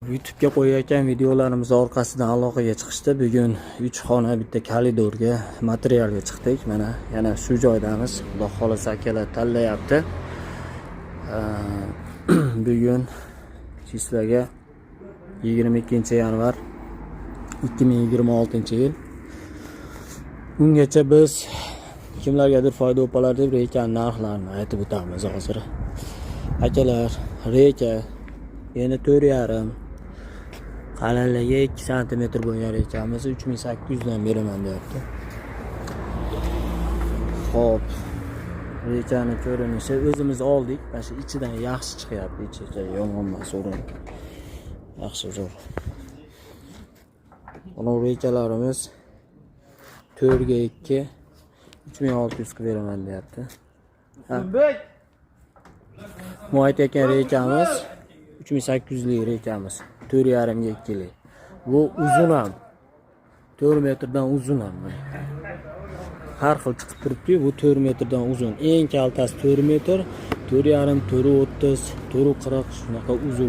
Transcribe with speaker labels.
Speaker 1: YouTube'ga qo'yayotgan videolarimiz orqasidan aloqaga chiqishda bugun 3 xona bitta koridorga materialga chiqdik. Mana yana shu joydamiz. Xudo xolasa akalar tanlayapti. Bugun chislaga 22-yanvar 2026-yil. Bungacha biz kimlargadir foyda o'palar deb reka narxlarini aytib o'tamiz hozir. Akalar, reka yana 4,5 qalinligi 2 sm bo'lgan rekamiz 3800 dan beraman deyapti. Xo'p. Rekani ko'rinishi o'zimiz oldik. Mana shu ichidan yaxshi chiqyapti, ichiga yomon emas, o'rin. Yaxshi zo'r. Mana rekalarimiz 4 ga 2 3600 ga beraman deyapti. Bu aytayotgan rekamiz 3800 lik rekamiz. 4,5 ga 2 lik. Bu uzun ham. 4 metrdan uzun ham. Har xil chiqib turibdi, bu 4 metrdan uzun. Eng kaltasi 4 metr, 4,5, 4,30, 4,40 shunaqa uzun.